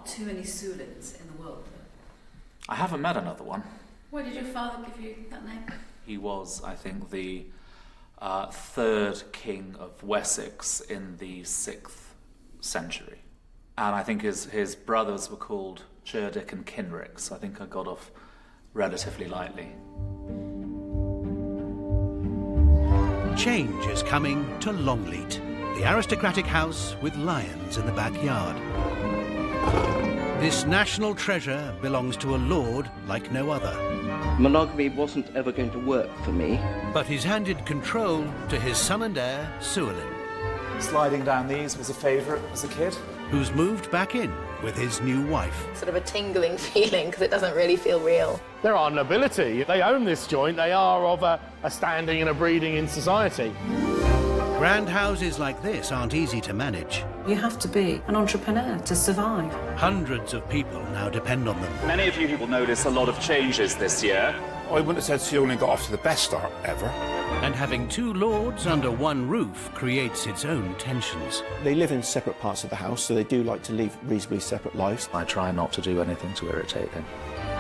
not too many Ceawlins in the world. I haven't met another one. Why did your father give you that name? He was, I think, the third king of Wessex in the 6th century. And I think his brothers were called Cerdic and Kinric, so I think I got off relatively lightly. Change is coming to Longleat, the aristocratic house with lions in the backyard. This national treasure belongs to a lord like no other. Monogamy wasn't ever going to work for me. But he's handed control to his son and heir, Ceawlin, Sliding down these was a favourite as a kid. who's moved back in with his new wife. Sort of a tingling feeling because it doesn't really feel real. There are nobility. They own this joint. They are of a standing and a breeding in society. Grand houses like this aren't easy to manage. You have to be an entrepreneur to survive. Hundreds of people now depend on them. Many of you will notice a lot of changes this year. I wouldn't have said Ceawlin got off to the best start ever. And having two lords under one roof creates its own tensions. They live in separate parts of the house, so they do like to live reasonably separate lives. I try not to do anything to irritate him.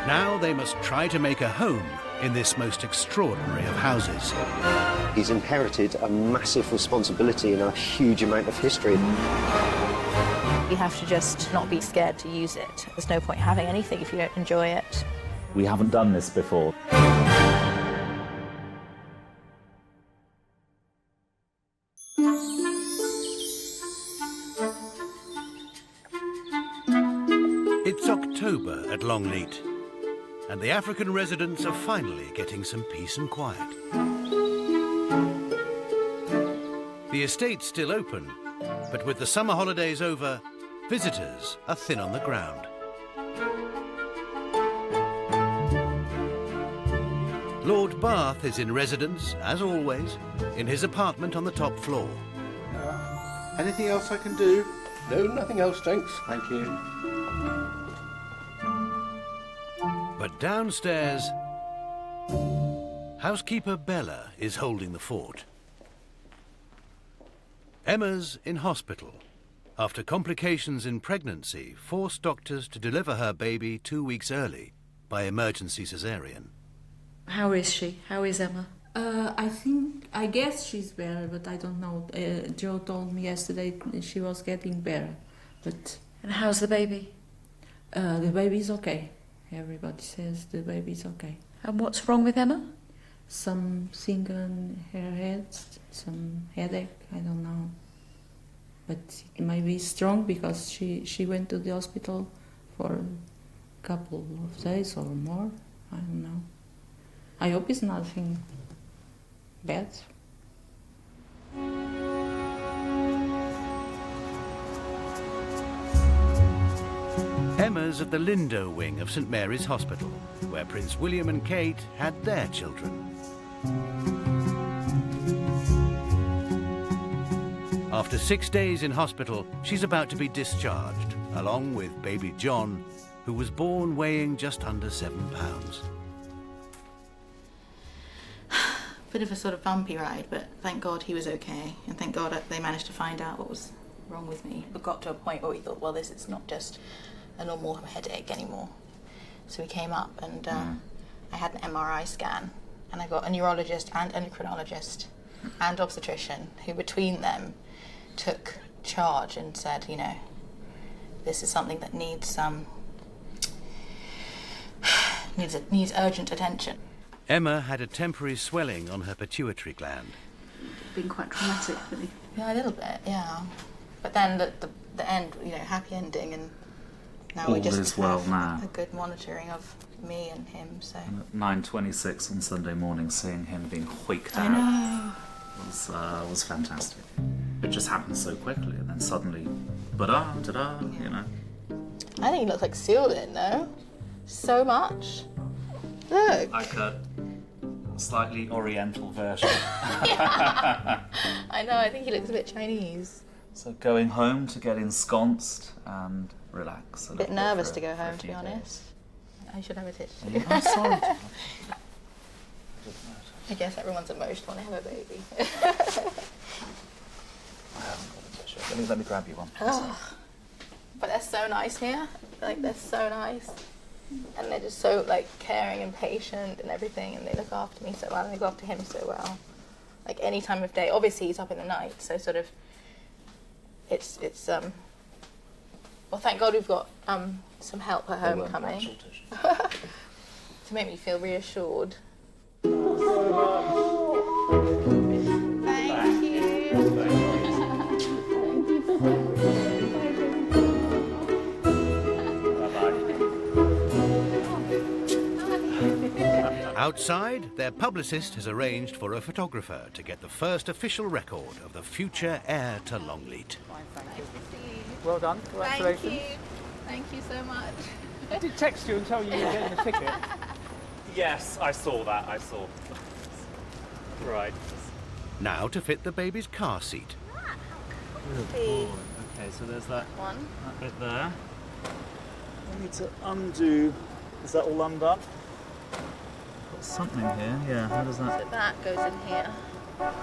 Now they must try to make a home in this most extraordinary of houses. He's inherited a massive responsibility and a huge amount of history. You have to just not be scared to use it. There's no point having anything if you don't enjoy it. We haven't done this before. It's October at Longleat, and the African residents are finally getting some peace and quiet. The estate's still open, but with the summer holidays over, visitors are thin on the ground. Lord Bath is in residence, as always, in his apartment on the top floor. Anything else I can do? No, nothing else, thanks. Thank you. But downstairs, housekeeper Bella is holding the fort. Emma's in hospital. After complications in pregnancy forced doctors to deliver her baby 2 weeks early by emergency caesarean. How is she? How is Emma? I guess she's better, but I don't know. Joe told me yesterday she was getting better, but... And how's the baby? The baby's okay. Everybody says the baby's okay. And what's wrong with Emma? Some thing on her head, some headache, I don't know. But it might be strong because she went to the hospital for a couple of days or more. I don't know. I hope it's nothing bad. Emma's at the Lindo wing of St Mary's Hospital, where Prince William and Kate had their children. After 6 days in hospital, she's about to be discharged, along with baby John, who was born weighing just under 7 pounds. Bit of a sort of bumpy ride, but thank God he was okay, and thank God they managed to find out what was wrong with me. We got to a point where we thought, well, this is not just a normal headache anymore. So we came up and I had an MRI scan, and I got a neurologist and endocrinologist and obstetrician who between them took charge and said, you know, this is something that needs needs urgent attention. Emma had a temporary swelling on her pituitary gland. Been quite traumatic, really. Yeah, a little bit, yeah. But then the end, you know, happy ending, and now we just is well have now. a good monitoring of me and him, so... And at 9:26 on Sunday morning, seeing him being hoiked I out know. was fantastic. It just happened so quickly, and then suddenly, ba-da, ta-da, you know. I think he looks like Ceawlin, though. So much. Look. Like a slightly oriental version. Yeah. I know, I think he looks a bit Chinese. So going home to get ensconced and relax. A bit nervous to go home, to be honest. I should have a tissue. I'm sorry. I guess everyone's emotional when they have a baby. I haven't got a tissue. Let me grab you one. Oh, but they're so so nice here. Like, they're so nice. And they're just so, like, caring and patient and everything, and they look after me so well, and they look after him so well. Like, any time of day. Obviously, he's up in the night, so sort of, it's well, thank God we've got some help at home coming to make me feel reassured. Thank you. Outside, their publicist has arranged for a photographer to get the first official record of the future heir to Longleat. Well done. Congratulations. Thank you so much. I did text you and tell you you were getting the ticket. Yes, I saw that. I saw. Right. Now to fit the baby's car seat. Okay, so there's that bit there. I need to undo. Is that all undone? Got something here. Yeah. How does that? So that goes in here.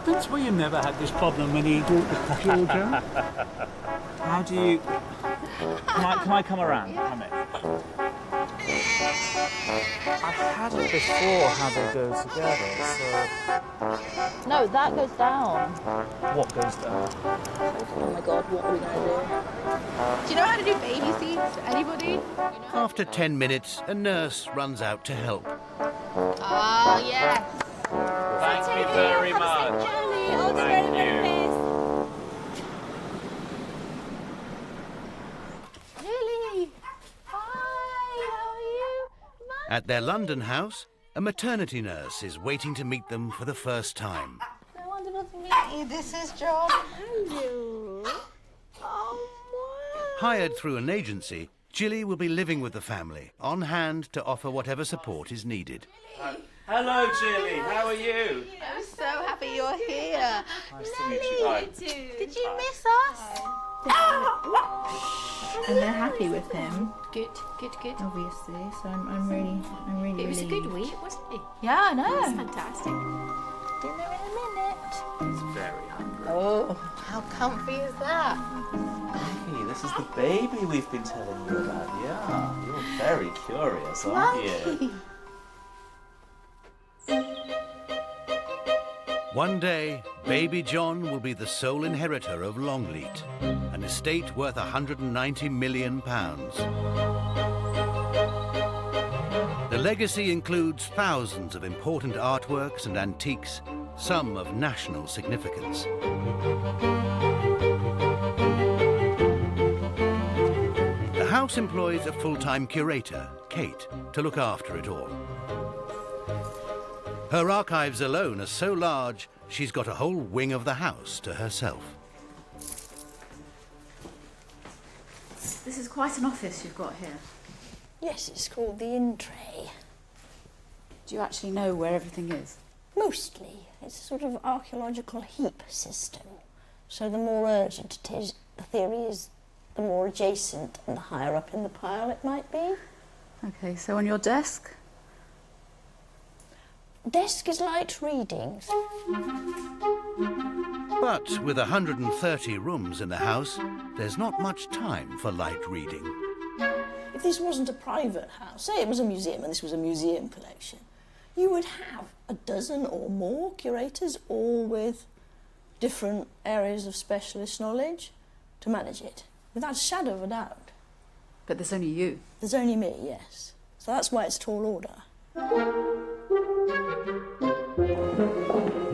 Prince William never had this problem when he bought the Georgia. How do you? Can I come around? Come in. I've had it before. How they go together. So. No, that goes down. What goes down? Oh my God, what are we going to do? Do you know how to do baby seats? Anybody? After 10 minutes, a nurse runs out to help. Ah, yes. Thank you very much. Thank you. Lily! Hi, how are you? At their London house, a maternity nurse is waiting to meet them for the first time. So wonderful to meet you. This is John. Hello. Oh, wow. Hired through an agency, Jilly will be living with the family, on hand to offer whatever support is needed. Hello, Jilly. How are you? I'm so happy you're here. Nice to meet you. Hi. Did you miss us? And they're happy with him. Good. Obviously, so I'm really It was a relieved. good week, wasn't it? Yeah, I know. It was fantastic. Dinner in a minute. He's very hungry. Oh, how comfy is that? Hey, this is the baby we've been telling you about. Yeah, you're very curious, aren't you? One day, baby John will be the sole inheritor of Longleat, an estate worth £190 million. The legacy includes thousands of important artworks and antiques, some of national significance. The house employs a full-time curator, Kate, to look after it all. Her archives alone are so large, she's got a whole wing of the house to herself. This is quite an office you've got here. Yes, it's called the in-tray. Do you actually know where everything is? Mostly. It's a sort of archaeological heap system. So the more urgent it is, the theory is the more adjacent and the higher up in the pile it might be. Okay, so on your desk? Desk is light readings. But with 130 rooms in the house, there's not much time for light reading. If this wasn't a private house, say it was a museum and this was a museum collection, you would have a dozen or more curators, all with different areas of specialist knowledge to manage it, without a shadow of a doubt. But there's only you. There's only me, yes. So that's why it's tall order.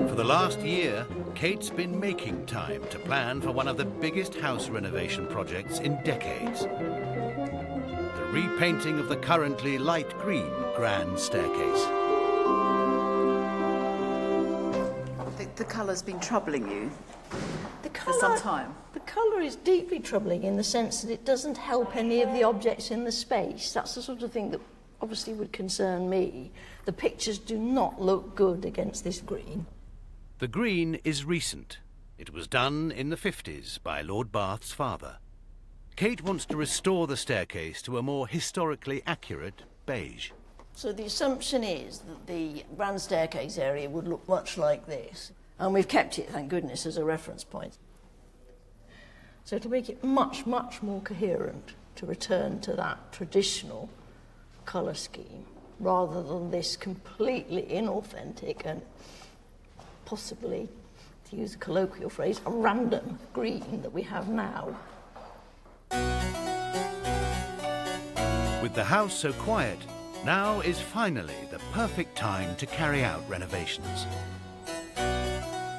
For the last year, Kate's been making time to plan for one of the biggest house renovation projects in decades. The repainting of the currently light green grand staircase. The colour's been troubling you The for some time. The colour is deeply troubling in the sense that it doesn't help any of the objects in the space. That's the sort of thing that obviously would concern me. The pictures do not look good against this green. The green is recent. It was done in the 50s by Lord Bath's father. Kate wants to restore the staircase to a more historically accurate beige. So the assumption is that the grand staircase area would look much like this. And we've kept it, thank goodness, as a reference point. So to make it much, much more coherent, to return to that traditional colour scheme rather than this completely inauthentic and possibly, to use a colloquial phrase, a random green that we have now. With the house so quiet, now is finally the perfect time to carry out renovations.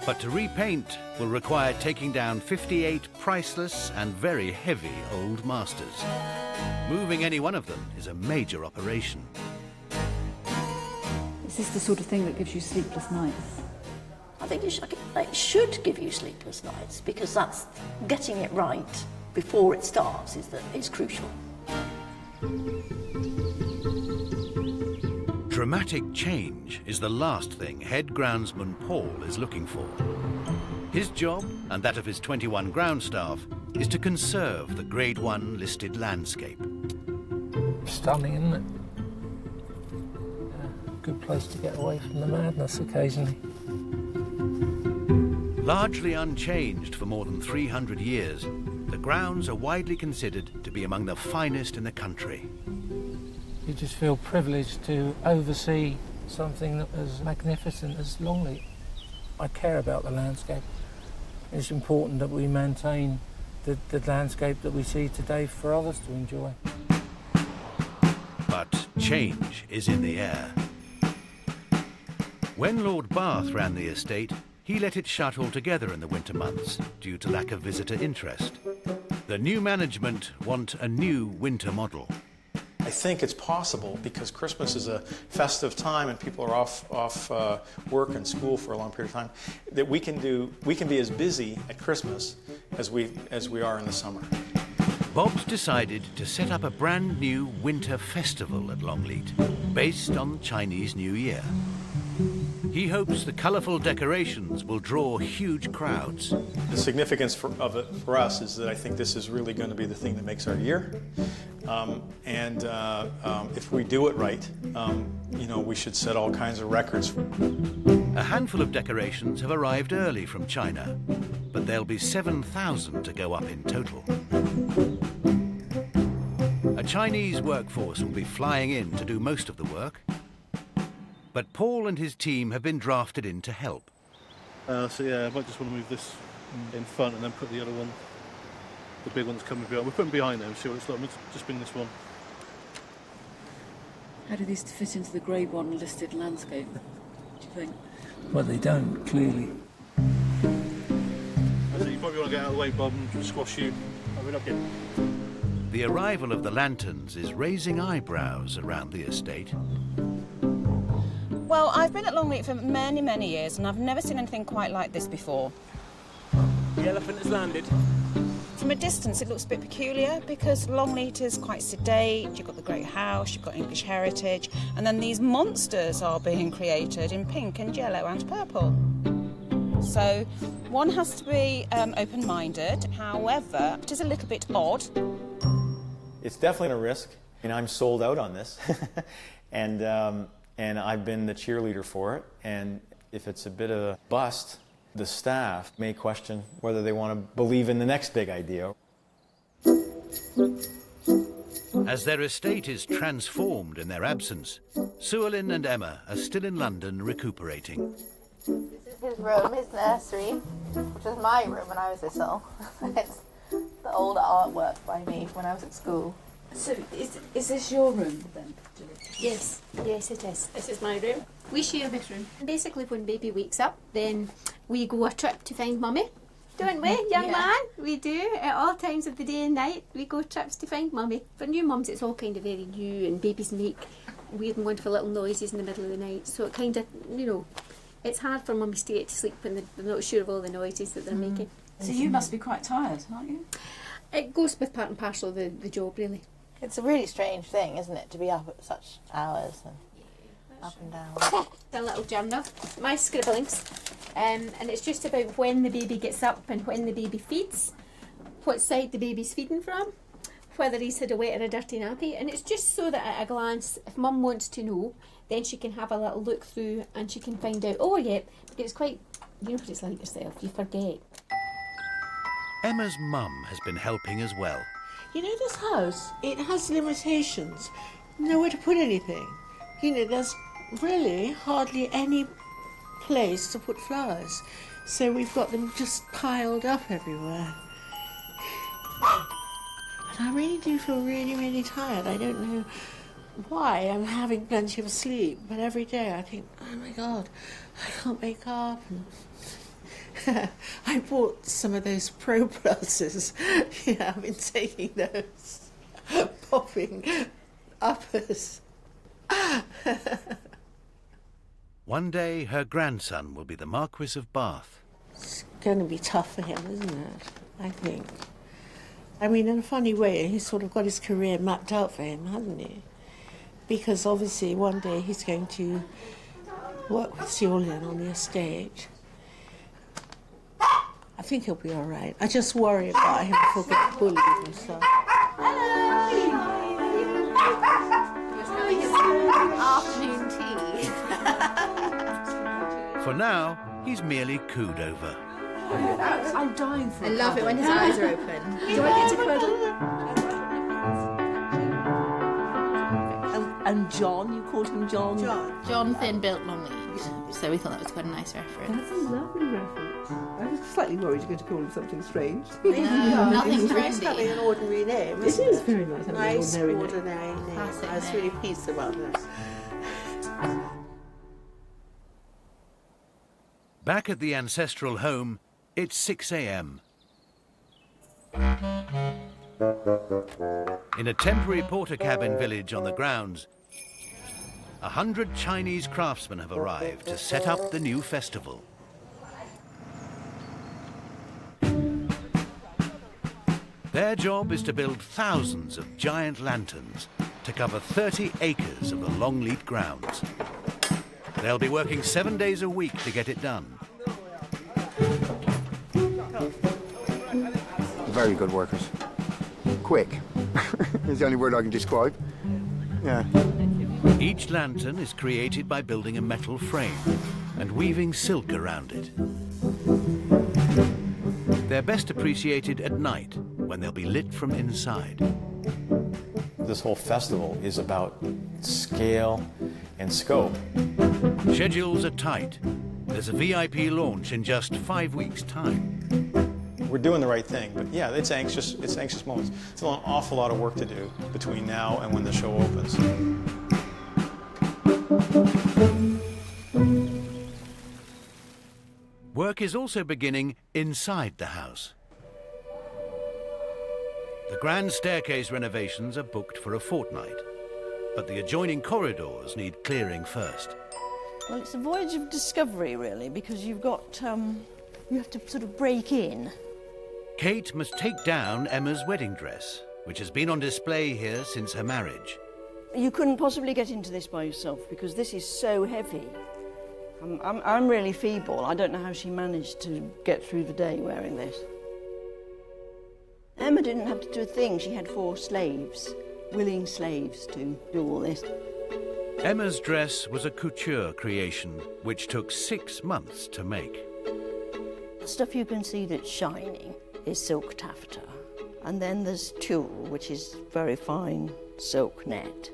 But to repaint will require taking down 58 priceless and very heavy old masters. Moving any one of them is a major operation. Is this the sort of thing that gives you sleepless nights? I think it should give you sleepless nights, because that's getting it right before it starts is crucial. Dramatic change is the last thing head groundsman Paul is looking for. His job, and that of his 21 ground staff, is to conserve the Grade 1 listed landscape. Stunning, isn't it? Good place to get away from the madness occasionally. Largely unchanged for more than 300 years, the grounds are widely considered to be among the finest in the country. You just feel privileged to oversee something as magnificent as Longleat. I care about the landscape. It's important that we maintain the landscape that we see today for others to enjoy. But change is in the air. When Lord Bath ran the estate, he let it shut altogether in the winter months due to lack of visitor interest. The new management want a new winter model. I think it's possible, because Christmas is a festive time and people are off work and school for a long period of time, that we can be as busy at Christmas as we are in the summer. Bob's decided to set up a brand new winter festival at Longleat, based on Chinese New Year. He hopes the colourful decorations will draw huge crowds. The significance of it for us is that I think this is really going to be the thing that makes our year. If we do it right, we should set all kinds of records. A handful of decorations have arrived early from China, but there'll be 7,000 to go up in total. A Chinese workforce will be flying in to do most of the work, but Paul and his team have been drafted in to help. I might just want to move this in front and then put the other one, the big one's coming behind. We're putting behind them, see what it's like. Let's just bring this one. How do these fit into the Grade 1 listed landscape, do you think? Well, they don't, clearly. You probably want to get out of the way, Bob, and squash you. We're not getting... The arrival of the lanterns is raising eyebrows around the estate. Well, I've been at Longleat for many, many years, and I've never seen anything quite like this before. The elephant has landed. From a distance, it looks a bit peculiar, because Longleat is quite sedate. You've got the great house, you've got English heritage, and then these monsters are being created in pink and yellow and purple. So one has to be open-minded. However, it is a little bit odd. It's definitely a risk, and I'm sold out on this. And I've been the cheerleader for it, and if it's a bit of a bust, the staff may question whether they want to believe in the next big idea. As their estate is transformed in their absence, Ceawlin and Emma are still in London recuperating. This is his room, his nursery, which was my room when I was little. It's the old artwork by me when I was at school. So, is this your room then? Yes, it is. This is my room. We share this room. Basically, when baby wakes up, then we go a trip to find mummy. Don't we, young man? We do. At all times of the day and night, we go trips to find mummy. For new mums, it's all kind of very new, and babies make weird and wonderful little noises in the middle of the night. So it kind of, it's hard for mummies to get to sleep when they're not sure of all the noises that they're making. So you must be quite tired, aren't you? It goes with part and parcel of the job, really. It's a really strange thing, isn't it, to be up at such hours and up and down. A little journal, my scribblings, and it's just about when the baby gets up and when the baby feeds, what side the baby's feeding from, whether he's had a wet or a dirty nappy, and it's just so that at a glance, if mum wants to know, then she can have a little look through and she can find out, because it's quite, you know what it's like yourself, you forget. Emma's mum has been helping as well. You know, this house, it has limitations. Nowhere to put anything. You know, there's really hardly any place to put flowers. So we've got them just piled up everywhere. And I really do feel really, really tired. I don't know why. I'm having plenty of sleep, but every day I think, oh my God, I can't wake up. And I bought some of those Pro Pluses. Yeah, I've been taking those, popping uppers. One day, her grandson will be the Marquis of Bath. It's going to be tough for him, isn't it? I think. I mean, in a funny way, he's sort of got his career mapped out for him, hasn't he? Because obviously one day he's going to work with Ceawlin on the estate. I think he'll be all right. I just worry about him if he'll get bullied and stuff. Afternoon tea. For now, he's merely cooed over. I'm dying for it. I love it when his eyes are open. Do I get to cuddle? And John, you called him John? Jonathan built Longleat, so we thought that was quite a nice reference. That's a lovely reference. I was slightly worried you're going to call him something strange. Nothing It's trendy. having an ordinary name, It isn't is very nice having an Nice ordinary name. ordinary name. Classic I was really pleased about that. Back at the ancestral home, it's 6 a.m. In a temporary porter cabin village on the grounds, 100 Chinese craftsmen have arrived to set up the new festival. Their job is to build thousands of giant lanterns to cover 30 acres of the Longleat grounds. They'll be working 7 days a week to get it done. Very good workers. Quick is the only word I can describe. Yeah. Each lantern is created by building a metal frame and weaving silk around it. They're best appreciated at night when they'll be lit from inside. This whole festival is about scale and scope. Schedules are tight. There's a VIP launch in just 5 weeks' time. We're doing the right thing, but yeah, it's anxious moments. It's an awful lot of work to do between now and when the show opens. Work is also beginning inside the house. The grand staircase renovations are booked for a fortnight, but the adjoining corridors need clearing first. Well, it's a voyage of discovery, really, because you've got, you have to sort of break in. Kate must take down Emma's wedding dress, which has been on display here since her marriage. You couldn't possibly get into this by yourself because this is so heavy. I'm really feeble. I don't know how she managed to get through the day wearing this. Emma didn't have to do a thing. She had 4 slaves, willing slaves to do all this. Emma's dress was a couture creation, which took 6 months to make. The stuff you can see that's shining is silk taffeta. And then there's tulle, which is very fine silk net.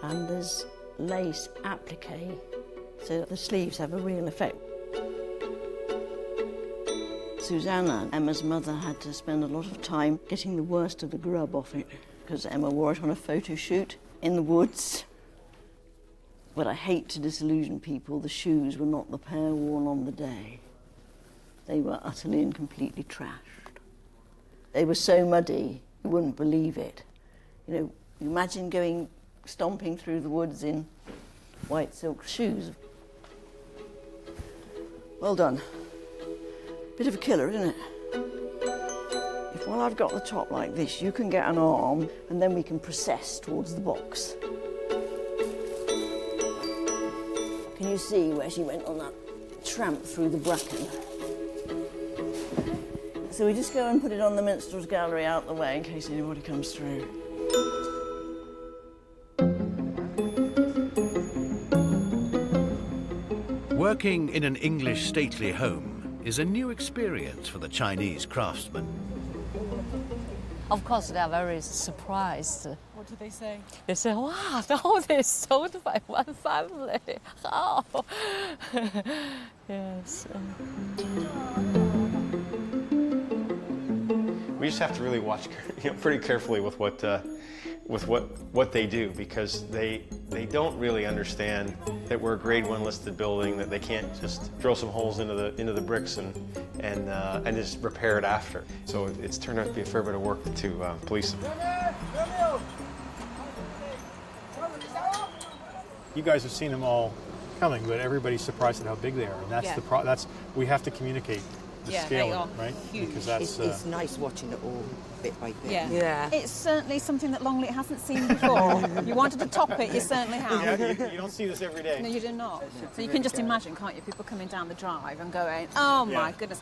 And there's lace applique, so the sleeves have a real effect. Susanna, Emma's mother, had to spend a lot of time getting the worst of the grub off it, because Emma wore it on a photo shoot in the woods. But I hate to disillusion people, the shoes were not the pair worn on the day. They were utterly and completely trashed. They were so muddy, you wouldn't believe it. You know, imagine stomping through the woods in white silk shoes. Well done. Bit of a killer, isn't it? If while I've got the top like this, you can get an arm, and then we can process towards the box. Can you see where she went on that tramp through the bracken? So we just go and put it on the minstrel's gallery out the way in case anybody comes through. Working in an English stately home is a new experience for the Chinese craftsman. Of course, they are very surprised. What do they say? They say, wow, all this sold by one family. How? Yes. We just have to really watch pretty carefully with what they do, because they don't really understand that we're a grade 1 listed building, that they can't just drill some holes into the bricks and just repair it after. So it's turned out to be a fair bit of work to police them. You guys have seen them all coming, but everybody's surprised at how big they are, and that's we have to communicate the scale of it, right? Huge. Because that's it's nice watching it all bit by bit. Yeah. It's certainly something that Longleat hasn't seen before. You wanted to top it, you certainly have. Yeah, you don't see this every day. No, you do not. So you can just imagine, can't you, people coming down the drive and going, oh my goodness,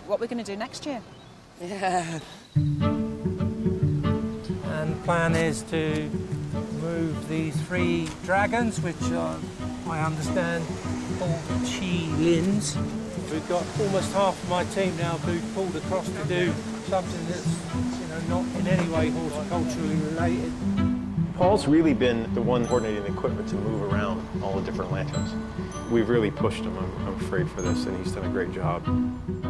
what we're going to do next year. Yeah. And the plan is to move these 3 dragons, which are, I understand, called Ceawlins. We've got almost half of my team now who've pulled across to do something that's, not in any way horticulturally related. Paul's really been the one coordinating the equipment to move around all the different lanterns. We've really pushed him, I'm afraid, for this, and he's done a great job.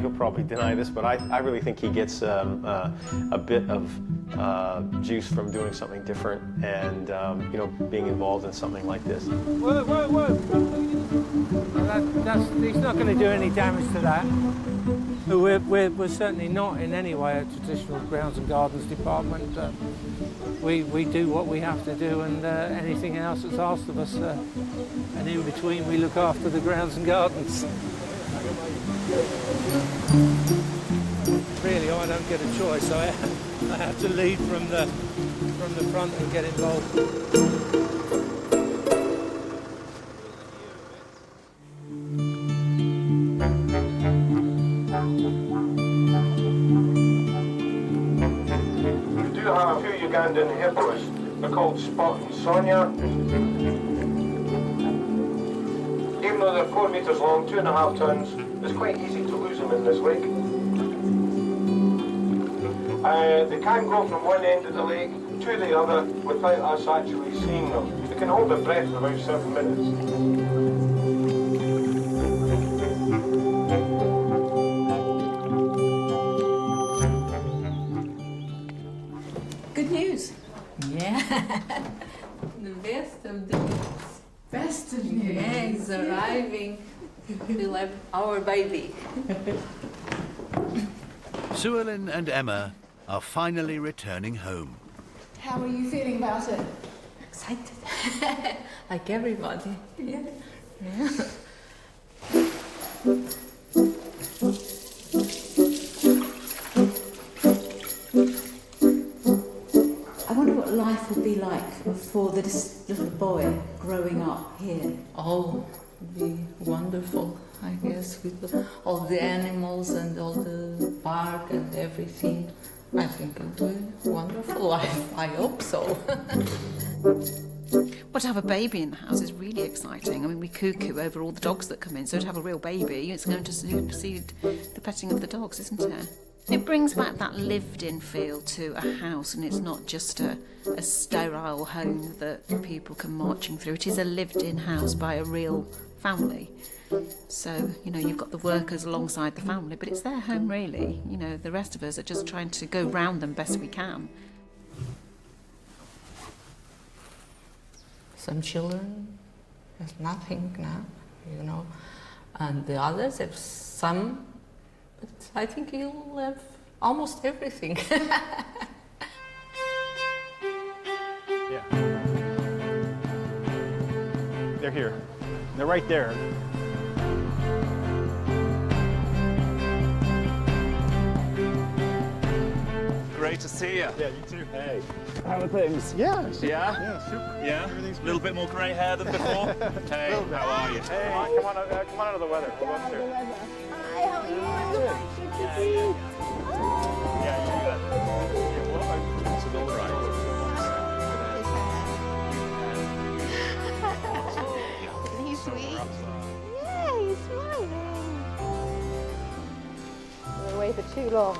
He'll probably deny this, but I really think he gets a bit of juice from doing something different and, being involved in something like this. Whoa! He's not going to do any damage to that. We're certainly not in any way a traditional grounds and gardens department. We do what we have to do, and anything else that's asked of us. And in between, we look after the grounds and gardens. Really, I don't get a choice. I have to lead from the front and get involved. Have a few Ugandan hippos. They're called Spot and Sonia. Even though they're 4 metres long, 2.5 tons, it's quite easy to lose them in this lake. They can go from one end of the lake to the other without us actually seeing them. They can hold their breath for about 7 minutes. Good news. Yeah. The best of the news. Best of news. Yeah, he's arriving. We'll have our baby. Ceawlin and Emma are finally returning home. How are you feeling about it? Excited. Like everybody. Yeah. I wonder what life would be like for this little boy growing up here. Oh, it would be wonderful, I guess, with all the animals and all the park and everything. I think it would be wonderful. I hope so. Well, to have a baby in the house is really exciting. I mean, we cuckoo over all the dogs that come in, so to have a real baby, it's going to supersede the petting of the dogs, isn't it? It brings back that lived-in feel to a house, and it's not just a sterile home that people come marching through. It is a lived-in house by a real family. So, you've got the workers alongside the family, but it's their home, really. The rest of us are just trying to go round them best we can. Some children have nothing now, and the others have some, but I think he'll have almost everything. Yeah. They're here. They're right there. Great to see you. Yeah, you too. Hey. How are things? Yeah. Yeah? Yeah, super. Yeah? Everything's A little bit more grey hair than before? Hey, how are you? Hey, come on out of the weather. We'll go upstairs. Hi, how are you? Good to see you. Yeah, you got it. It's all right. Isn't he sweet? Yeah, he's smiling. We're away for too long.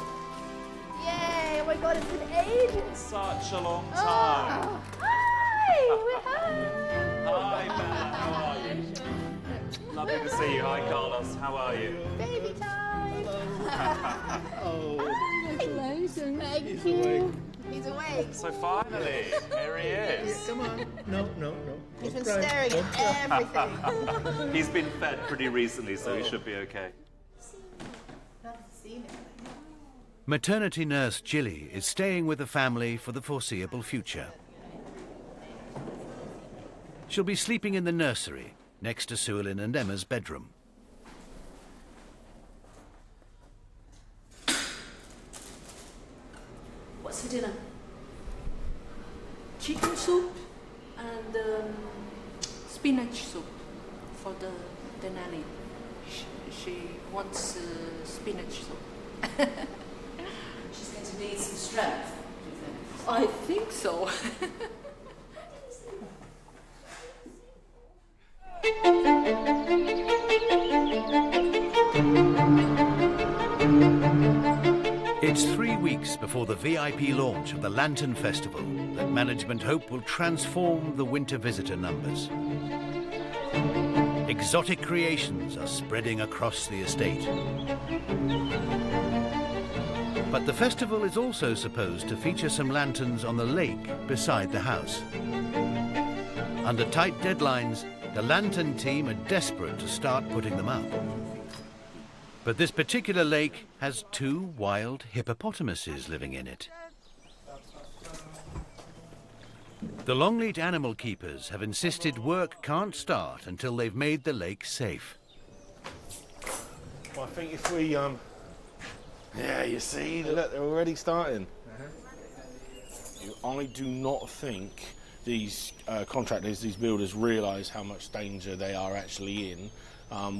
Yay! Oh my god, it's been such a long time. Hi, we're home. Hi, Bella. How are you? Lovely to see you. Hi, Carlos. How are you? Baby time. Oh. Hello, son. Thank He's you. awake. He's awake. So finally, here he is. Come on. No. He's been staring at everything. He's been fed pretty recently, so he should be okay. Maternity nurse Jilly is staying with the family for the foreseeable future. She'll be sleeping in the nursery next to Ceawlin and Emma's bedroom. What's for dinner? Chicken soup and spinach soup for the nanny. She wants spinach soup. She's going to need some strength, do you think? I think so. It's 3 weeks before the VIP launch of the Lantern Festival that management hope will transform the winter visitor numbers. Exotic creations are spreading across the estate. But the festival is also supposed to feature some lanterns on the lake beside the house. Under tight deadlines, the lantern team are desperate to start putting them up. But this particular lake has 2 wild hippopotamuses living in it. The Longleat animal keepers have insisted work can't start until they've made the lake safe. Well, I think if we, yeah, you see, look, they're already starting. I do not think these contractors, these builders, realise how much danger they are actually in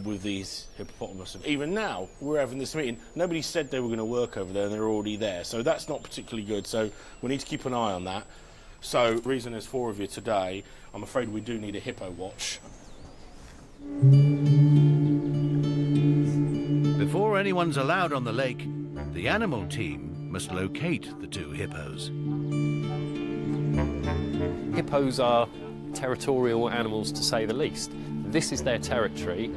with these hippopotamuses. Even now, we're having this meeting, nobody said they were going to work over there and they're already there, so that's not particularly good, so we need to keep an eye on that. So, the reason there's 4 of you today, I'm afraid we do need a hippo watch. Before anyone's allowed on the lake, the animal team must locate the 2 hippos. Hippos are territorial animals, to say the least. This is their territory,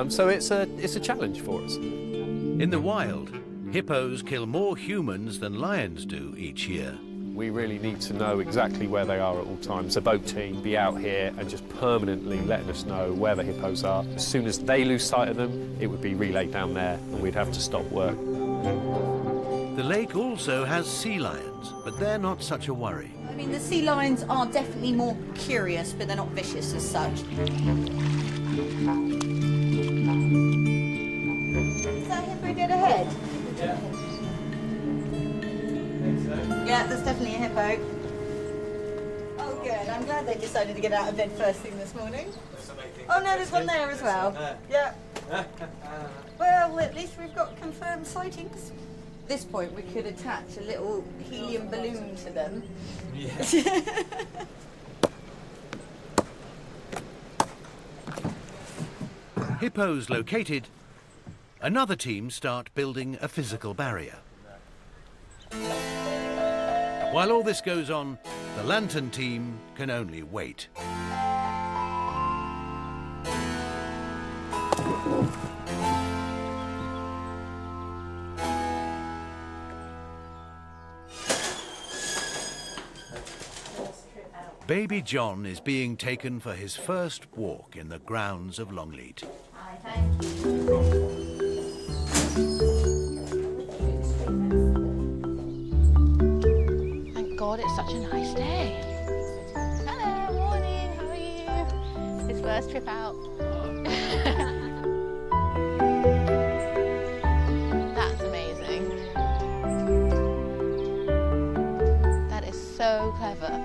so it's a challenge for us. In the wild, hippos kill more humans than lions do each year. We really need to know exactly where they are at all times. The boat team be out here and just permanently letting us know where the hippos are. As soon as they lose sight of them, it would be relayed down there and we'd have to stop work. The lake also has sea lions, but they're not such a worry. I mean, the sea lions are definitely more curious, but they're not vicious as such. Is that hippo dead ahead? Yeah. Yeah, there's definitely a hippo. Oh, good. I'm glad they decided to get out of bed first thing this morning. Oh, no, there's one there as well. Yeah. Well, at least we've got confirmed sightings. At this point, we could attach a little helium balloon to them. Yeah. Hippos located, another team start building a physical barrier. While all this goes on, the lantern team can only wait. Baby John is being taken for his first walk in the grounds of Longleat. Hi, thank you. Thank God it's such a nice day. Hello, morning, how are you? His first trip out. That's amazing. That is so clever.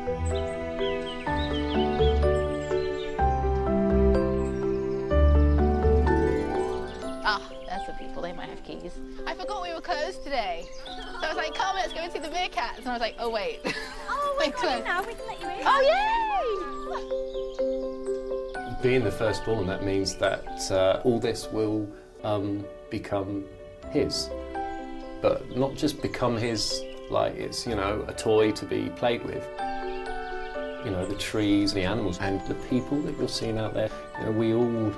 They might have keys. I forgot we were closed today. So I was like, come, let's go and see the meerkats. And I was like, oh, wait. Oh, we're coming now. We can let you in. Oh, yay! Being the firstborn, that means that all this will become his. But not just become his like it's, you know, a toy to be played with. You know, the trees, the animals, and the people that you're seeing out there. You know, we all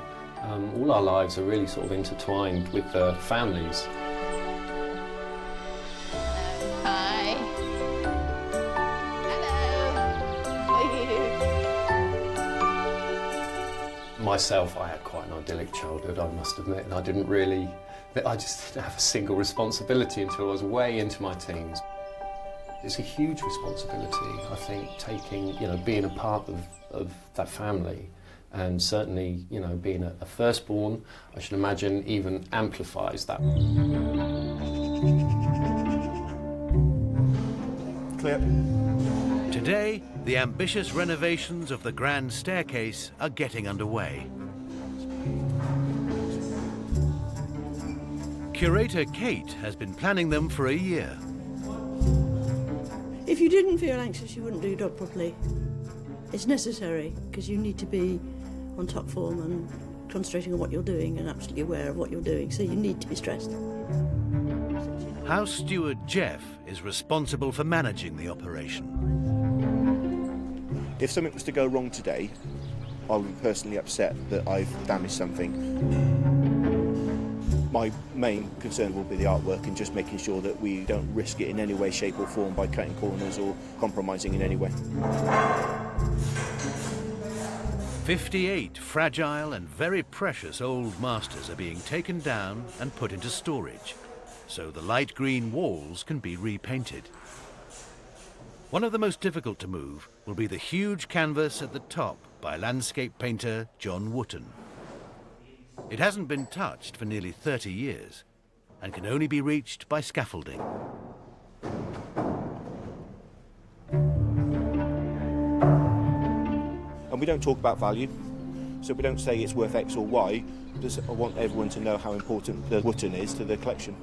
our lives are really sort of intertwined with families. Hi. Hello. How are you? Myself, I had quite an idyllic childhood, I must admit, and I just didn't have a single responsibility until I was way into my teens. It's a huge responsibility, I think, being a part of that family, and certainly, you know, being a firstborn, I should imagine, even amplifies that. Clear. Today, the ambitious renovations of the grand staircase are getting underway. Curator Kate has been planning them for a year. If you didn't feel anxious, you wouldn't do your job properly. It's necessary, because you need to be on top form and concentrating on what you're doing and absolutely aware of what you're doing, so you need to be stressed. House steward Jeff is responsible for managing the operation. If something was to go wrong today, I would be personally upset that I've damaged something. My main concern will be the artwork and just making sure that we don't risk it in any way, shape or form by cutting corners or compromising in any way. 58 fragile and very precious old masters are being taken down and put into storage, so the light green walls can be repainted. One of the most difficult to move will be the huge canvas at the top by landscape painter John Wotton. It hasn't been touched for nearly 30 years and can only be reached by scaffolding. And we don't talk about value, so we don't say it's worth X or Y. I want everyone to know how important the Wotton is to the collection.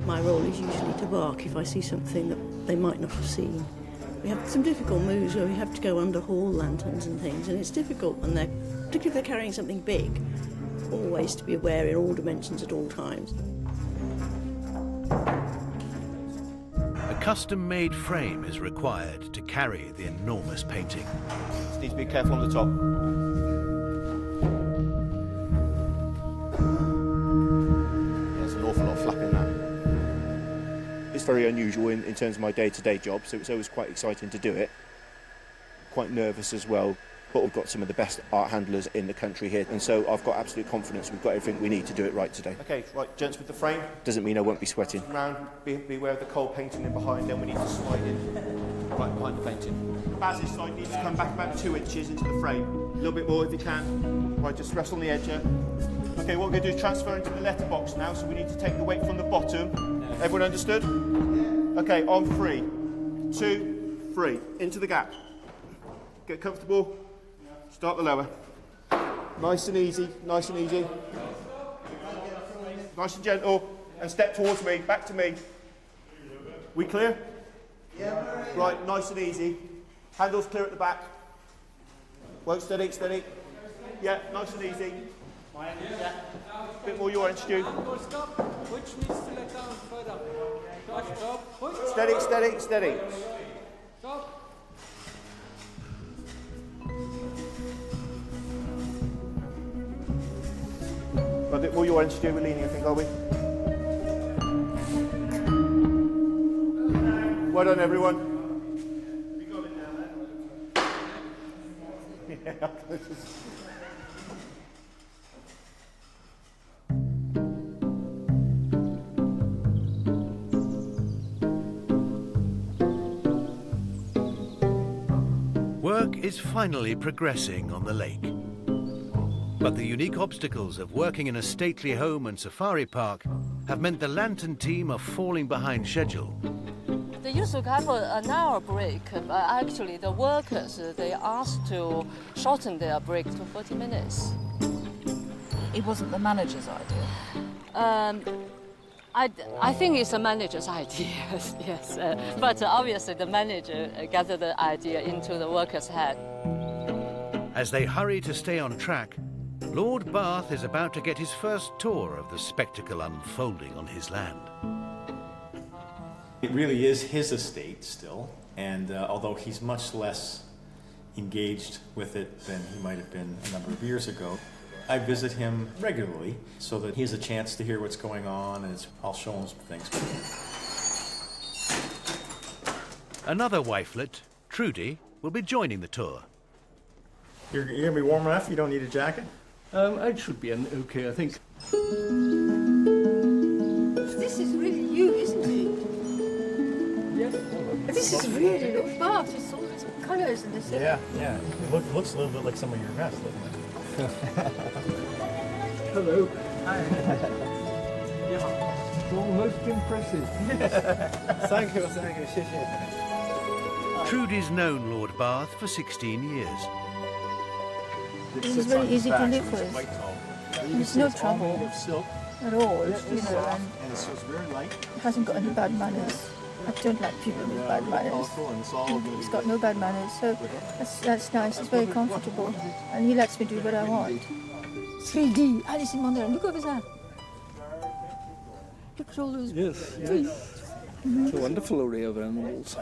My role is usually to bark if I see something that they might not have seen. We have some difficult moves where we have to go under hall lanterns and things, and it's difficult when particularly if they're carrying something big, always to be aware in all dimensions at all times. A custom-made frame is required to carry the enormous painting. Just need to be careful on the top. There's an awful lot of flap in that. It's very unusual in terms of my day-to-day job, so it's always quite exciting to do it. Quite nervous as well, but we've got some of the best art handlers in the country here, and so I've got absolute confidence we've got everything we need to do it right today. Okay, right, gents with the frame. Doesn't mean I won't be sweating. Round, be aware of the coal painting in behind, then we need to slide in. Right behind the painting. Baz's side needs to come back about 2 inches into the frame. A little bit more if you can. Right, just rest on the edge here. Okay, what we're going to do is transfer into the letterbox now, so we need to take the weight from the bottom. Everyone understood? Okay, on 3, 2, 3. Into the gap. Get comfortable. Start the lower. Nice and easy, nice and easy. Nice and gentle. And step towards me, back to me. We clear? Yeah. Right, nice and easy. Handles clear at the back. Won't steady, steady. Yeah, nice and easy. Yeah. A bit more your end, Stu. Which needs to let down further. Stop. Steady, steady, steady. Stop. A bit more your end, Stu. We're leaning, I think, are we? Well done, everyone. Yeah. Work is finally progressing on the lake. But the unique obstacles of working in a stately home and safari park have meant the lantern team are falling behind schedule. They used to have an hour break, but actually the workers, they asked to shorten their break to 40 minutes. It wasn't the manager's idea? I think it's the manager's idea, yes. But obviously the manager gathered the idea into the workers' head. As they hurry to stay on track, Lord Bath is about to get his first tour of the spectacle unfolding on his land. It really is his estate still, and although he's much less engaged with it than he might have been a number of years ago, I visit him regularly so that he has a chance to hear what's going on, and I'll show him some things. Another wifelet, Trudy, will be joining the tour. You're going to be warm enough? You don't need a jacket? It should be okay, I think. This is really you, isn't it? Yes. This is really Lord Bath. It's all these colours and this. Yeah. It looks a little bit like some of your vests, doesn't it? Hello. Hi. It's almost impressive. Thank you. Trudy's known Lord Bath for 16 years. He's very easy to live with. There's no trouble at all, and it's very light. he hasn't got any bad manners. I don't like people with bad manners. He's got no bad manners, so that's nice. It's very comfortable, and he lets me do what I want. 3D, Alice in Wonderland. Look over there. Look at all those. Yes. It's a wonderful array of animals.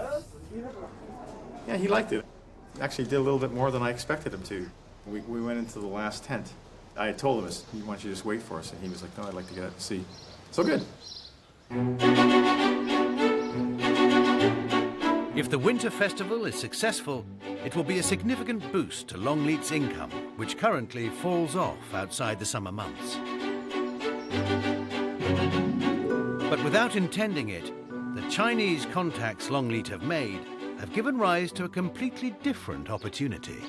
Yeah, he liked it. Actually did a little bit more than I expected him to. We went into the last tent. I had told him, he wants you to just wait for us, and he was like, no, I'd like to get out and see. So good. If the Winter Festival is successful, it will be a significant boost to Longleat's income, which currently falls off outside the summer months. But without intending it, the Chinese contacts Longleat have made have given rise to a completely different opportunity.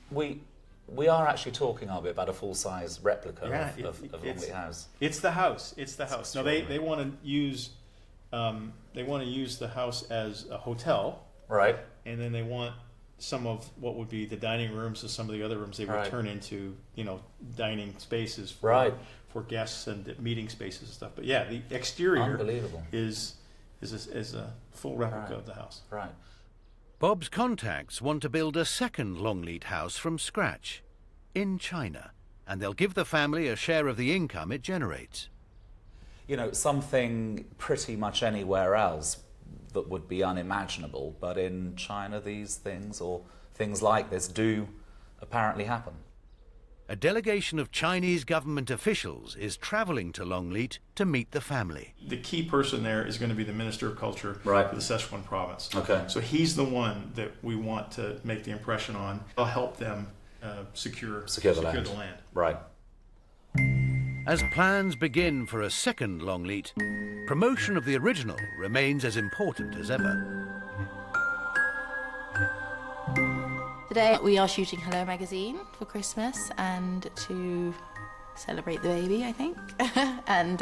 We are actually talking, aren't we, about a full-size replica of Longleat House? It's the house. No, they want to use the house as a hotel, right? And then they want some of what would be the dining rooms and some of the other rooms they would turn into, dining spaces for guests and meeting spaces and stuff. But yeah, the exterior is a full replica of the house. Right. Bob's contacts want to build a second Longleat house from scratch in China, and they'll give the family a share of the income it generates. Something pretty much anywhere else that would be unimaginable, but in China these things, or things like this, do apparently happen. A delegation of Chinese government officials is travelling to Longleat to meet the family. The key person there is going to be the Minister of Culture for the Sichuan province. Okay. So he's the one that we want to make the impression on. I'll help them secure the land. Right. As plans begin for a second Longleat, promotion of the original remains as important as ever. Today we are shooting Hello Magazine for Christmas and to celebrate the baby, I think, and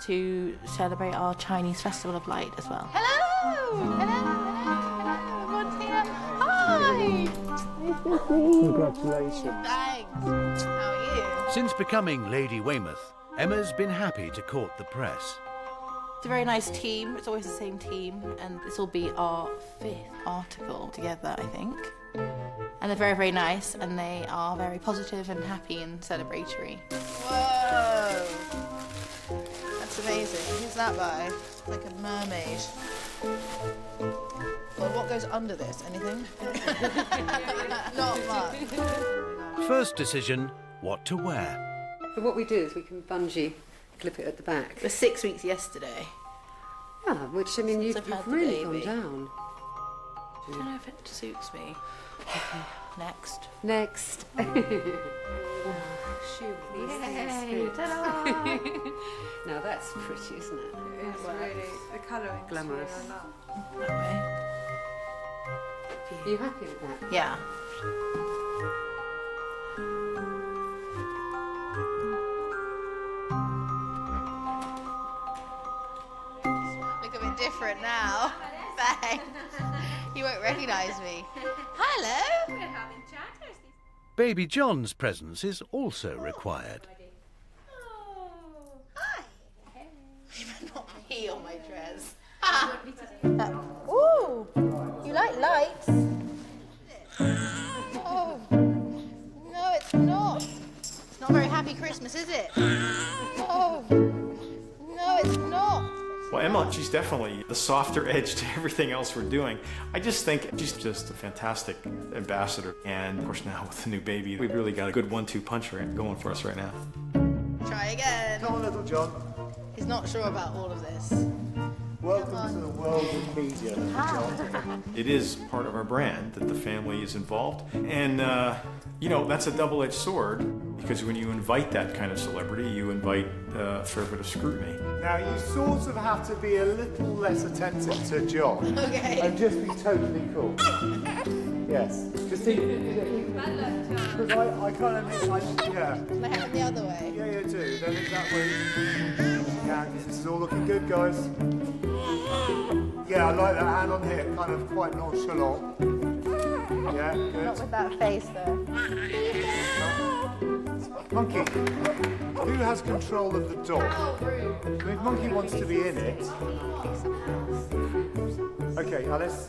to celebrate our Chinese Festival of Light as well. Hello! Everyone's here. Hi! Congratulations. Thanks. How are you? Since becoming Lady Weymouth, Emma's been happy to court the press. It's a very nice team. It's always the same team, and this will be our 5th article together, I think. And they're very, very nice, and they are very positive and happy and celebratory. Whoa! That's amazing. Who's that by? It's like a mermaid. Well, what goes under this? Anything? Not much. First decision, what to wear. But what we do is we can bungee clip it at the back. It was 6 weeks yesterday. Yeah, which, I mean, you've really gone down. I don't know if it suits me. Okay, next. Next. Yay, ta-da! Now that's pretty, isn't it? It's really, the colouring is glamorous. really That way. Are you happy with that? Yeah. Look a bit different now. Thanks. You won't recognise me. Hello. We're having chatters. Baby John's presence is also required. Hi. Not me on my dress. Ooh, you like lights? Oh, no, it's not. It's not a very happy Christmas, is it? Oh, no, it's not. Well, Emma, she's definitely the softer edge to everything else we're doing. I just think she's just a fantastic ambassador. And of course now with the new baby, we've really got a good 1-2 punch going for us right now. Try again. Come on, little John. He's not sure about all of this. Welcome to the world of media, little John. It is part of our brand that the family is involved. And, you know, that's a double-edged sword because when you invite that kind of celebrity, you invite a fair bit of scrutiny. Now, you sort of have to be a little less attentive to John. Okay. And just be totally cool. Yes. Just think. Because I kind of, yeah. Can I have it the other way? Yeah, you do. Then it's that way. Yeah, this is all looking good, guys. Yeah, I like that hand on hip, kind of quite nonchalant. Yeah, good. Not with that face, though. Monkey, who has control of the dog? If Monkey wants to be in it. Okay, Alice,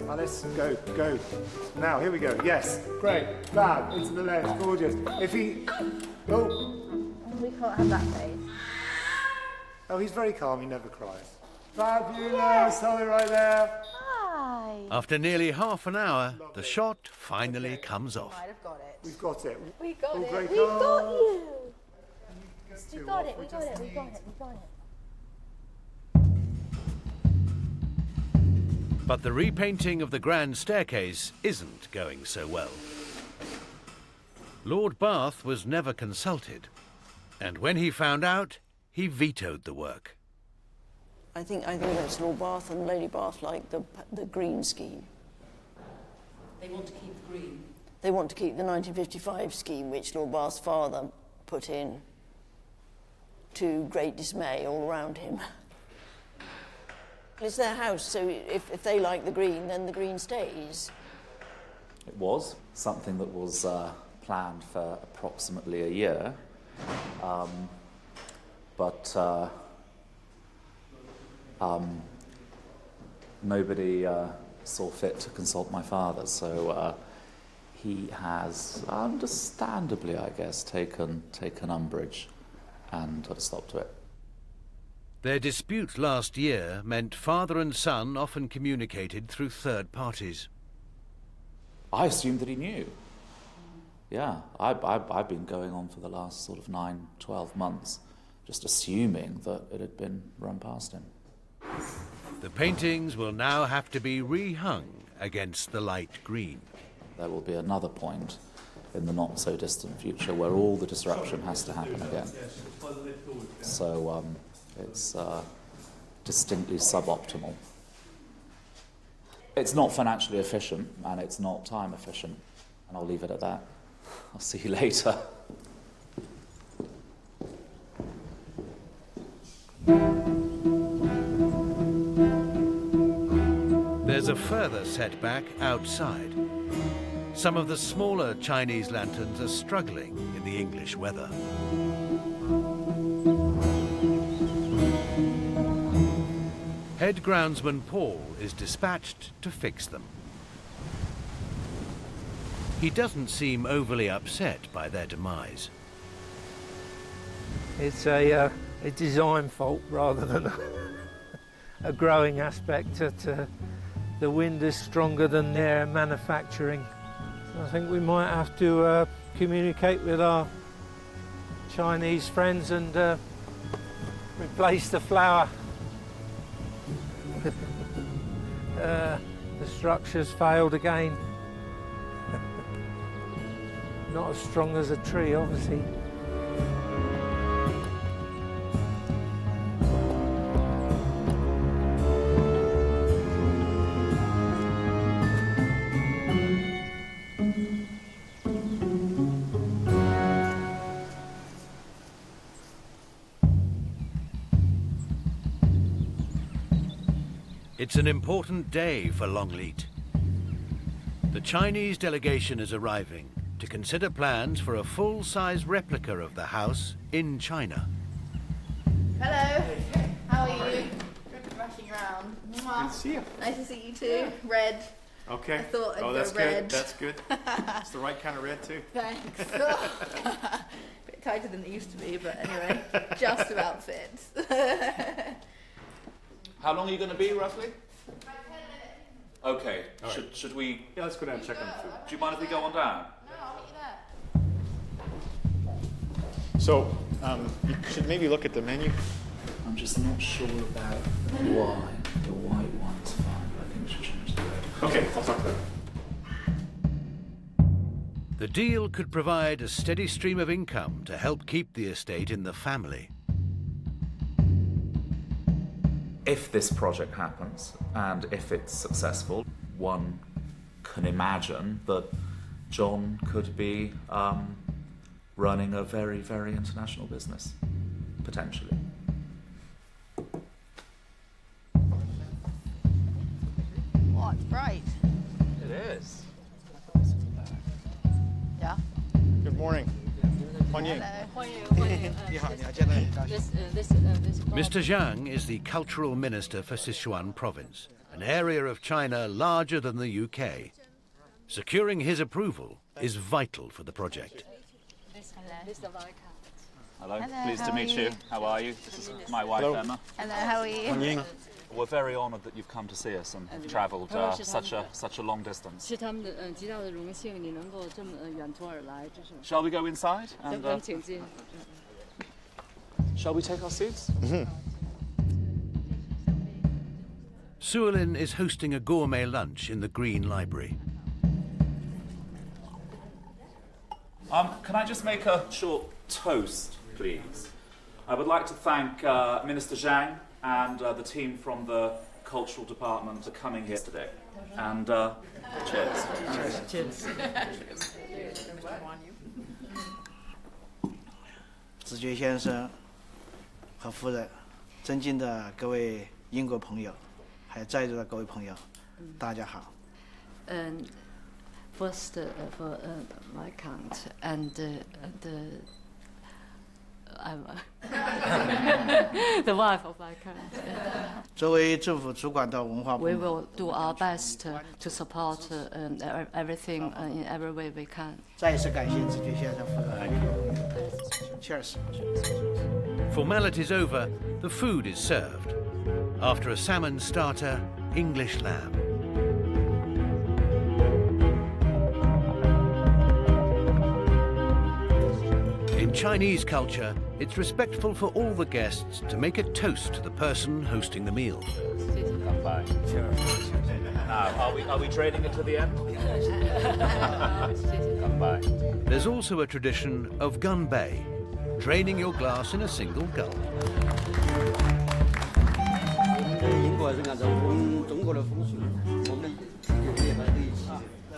go. Now, here we go. Yes, great. Fab, into the left, gorgeous. If he... Oh. We can't have that face. Oh, he's very calm, he never cries. Fabulous, hold it right there. Hi. After nearly half an hour, the shot finally comes off. Might have got it. We've got it. We got All it. great We got cards. you. We got it. We got it. We got it. We got it. But the repainting of the grand staircase isn't going so well. Lord Bath was never consulted, and when he found out, he vetoed the work. I think that's Lord Bath and Lady Bath like the green scheme. They want to keep the green. They want to keep the 1955 scheme, which Lord Bath's father put in, to great dismay all around him. It's their house, so if they like the green, then the green stays. It was something that was planned for approximately a year, but nobody saw fit to consult my father, so he has, understandably, I guess, taken umbrage and put a stop to it. Their dispute last year meant father and son often communicated through third parties. I assumed that he knew. Yeah, I've been going on for the last sort of 9-12 months, just assuming that it had been run past him. The paintings will now have to be rehung against the light green. There will be another point in the not-so-distant future where all the disruption has to happen again. So it's distinctly suboptimal. It's not financially efficient and it's not time efficient, and I'll leave it at that. I'll see you later. There's a further setback outside. Some of the smaller Chinese lanterns are struggling in the English weather. Head groundsman Paul is dispatched to fix them. He doesn't seem overly upset by their demise. It's a design fault rather than a growing aspect. The wind is stronger than their manufacturing. So I think we might have to communicate with our Chinese friends and replace the flower. The structure's failed again. Not as strong as a tree, obviously. It's an important day for Longleat. The Chinese delegation is arriving to consider plans for a full-size replica of the house in China. Hello. How are you? Rushing around. Good to see you. Nice to see you too. Red. Okay. I thought I'd go that's red. good. That's good. It's the right kind of red too. Thanks. Bit tighter than it used to be, but anyway, just about fits. How long are you going to be, roughly? Okay. All right. Should we... Yeah, let's go down and check on the food. Do you mind if we go on down? So, you should maybe look at the menu. I'm just not sure about why the white one's fine, but I think we should change the red. Okay, I'll talk about it. The deal could provide a steady stream of income to help keep the estate in the family. If this project happens, and if it's successful, one can imagine that John could be running a very, very international business, potentially. What? Bright. It is. Yeah. Good morning. Hello. Mr. Zhang is the cultural minister for Sichuan province, an area of China larger than the UK. Securing his approval is vital for the project. Hello. Hello, Pleased how to meet are you. you? How are you? This is my wife, Hello. Emma. Hello, how are you? We're very honoured that you've come to see us and travelled such a long distance. 是他们的极大的荣幸，你能够这么远途而来，这是。 Shall we go inside? 咱们请进。 Shall we take our seats? Ceawlin is hosting a gourmet lunch in the Green Library. Can I just make a short toast, please? I would like to thank Minister Zhang and the team from the Cultural Department for coming here today. And cheers. Cheers. 子爵先生和夫人，尊敬的各位英国朋友，还有在座的各位朋友，大家好。First, for my count and I'm the wife of my count. 作为政府主管的文化部 We 门， will do our best to support everything in every way we can. 再一次感谢子爵先生夫人。Cheers. Formalities over, the food is served. After a salmon starter, English lamb. In Chinese culture, it's respectful for all the guests to make a toast to the person hosting the meal. Come by. Now, are we trading it to the end? Come by. There's also a tradition of gunbei, draining your glass in a single gulp. 英国人按照我们中国的风俗，我们有也摆在一起，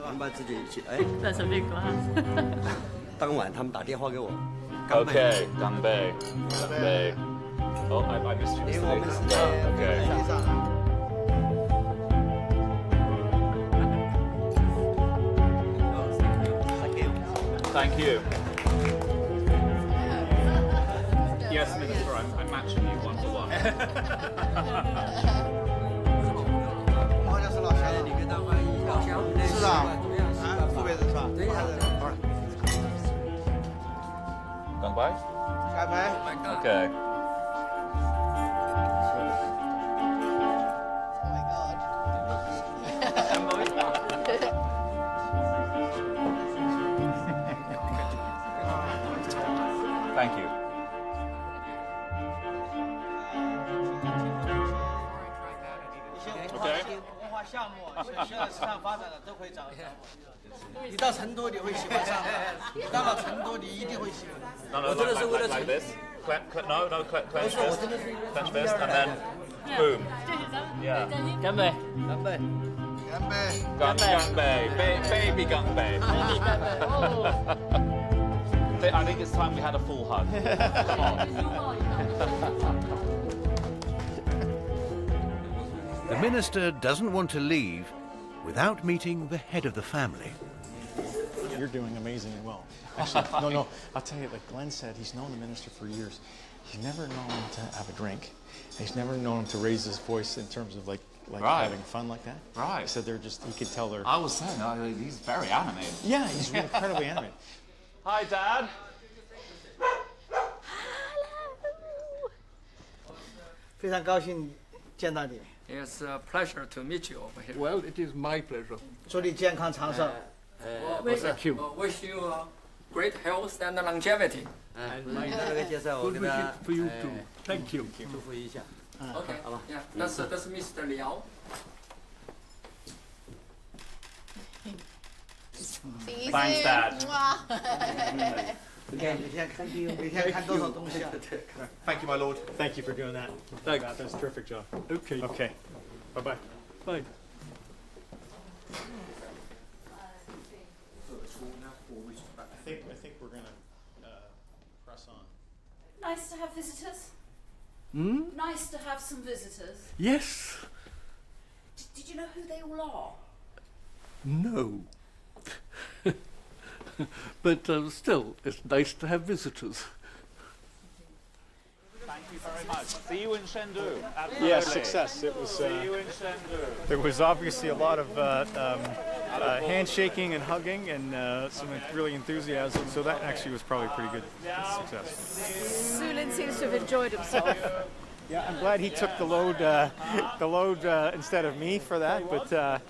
我们把自己一起哎。That's a big glass. 当晚他们打电话给我。 Okay, ganbei. Ganbei. Oh, I missed you. Okay. Thank you. Yes, Minister, I'm matching you 1 to 1. 好像是老乡，你跟他翻译一下。是啊，湖北人是吧？对呀。Ganbei? 干杯。Okay. Thank you. Okay. 文化项目，需要市场发展的都可以找。你到成都你会喜欢上的，你到了成都你一定会喜欢。 No, like this. Clench fist. Clench fist, and then boom. Yeah. Ganbei. Ganbei. Ganbei. Baby ganbei. I think it's time we had a full hug. Come on. The minister doesn't want to leave without meeting the head of the family. You're doing amazingly well. Actually, no, I'll tell you, like Glenn said, he's known the minister for years. He's never known him to have a drink. He's never known him to raise his voice in terms of like like Right. having fun like that. Right. So they're just, you could tell they're... I was saying, he's very animated. Yeah, he's incredibly animated. Hi, Dad. 非常高兴见到你。 It's a pleasure to meet you over here. Well, it is my pleasure. 祝你健康长寿。 Thank you. Wish you great health and longevity. Good wishes for you too. Thank you. Okay. Yeah, that's Mr. Liao. See you Thanks, soon. Dad. Mwah. 每天看多少东西啊？ Thank you, my lord. Thank you for doing that. Thanks. That's a terrific job. Okay. Okay. Bye-bye. Bye. I think we're going to press on. Nice to have visitors. Hmm? Nice to have some visitors. Yes. Did you know who they all are? No. But still, it's nice to have visitors. Thank you very much. See you in Chengdu. Yeah, success. It was. See you in Chengdu. There was obviously a lot of handshaking and hugging and some really enthusiasm. So that actually was probably a pretty good success. Ceawlin seems to have enjoyed himself. Yeah, I'm glad he took the load instead of me for that. But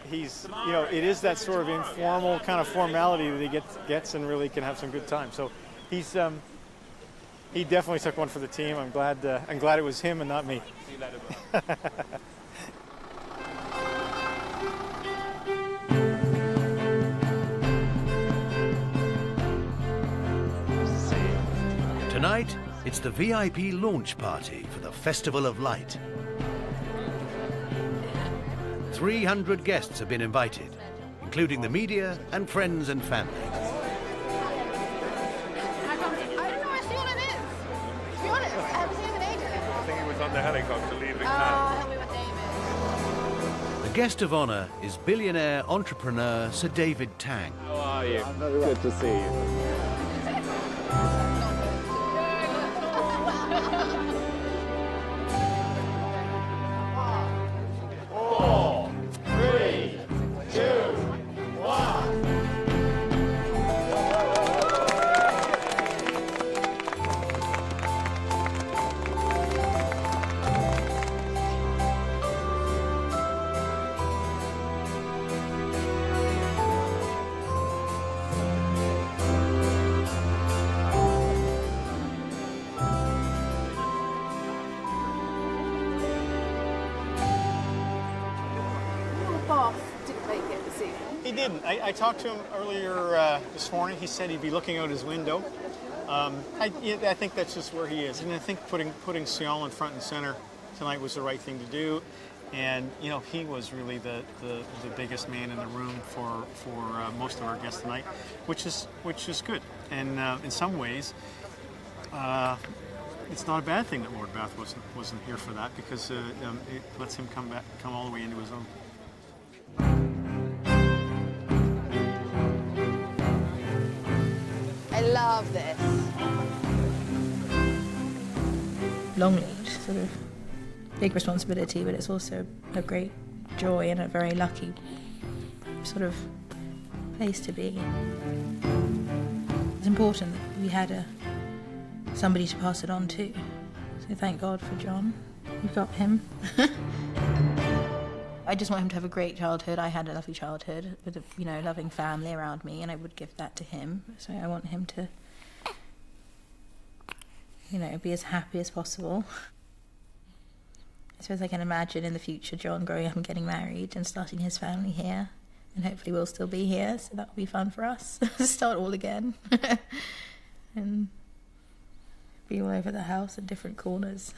he's, it is that sort of informal kind of formality that he gets and really can have some good time. So he's. He definitely took one for the team. I'm glad it was him and not me. See you later. Tonight, it's the VIP launch party for the Festival of Light. 300 guests have been invited, including the media and friends and family. On the helicopter leaving help me with David. The guest of honour is billionaire entrepreneur Sir David Tang. How are you? Good to see you. Didn't make it this evening. He didn't. I talked to him earlier this morning. He said he'd be looking out his window. I think that's just where he is. And I think putting Ceawlin front and center tonight was the right thing to do. And he was really the biggest man in the room for most of our guests tonight, which is good. And in some ways, it's not a bad thing that Lord Bath wasn't here for that, because it lets him come all the way into his own. I love this. Longleat, sort of big responsibility, but it's also a great joy and a very lucky sort of place to be. It's important that we had somebody to pass it on to. So thank God for John. We've got him. I just want him to have a great childhood. I had a lovely childhood with a loving family around me, and I would give that to him. So I want him to be as happy as possible. I suppose I can imagine in the future John growing up and getting married and starting his family here, and hopefully we'll still be here, so that will be fun for us. Start all again. And be all over the house in different corners.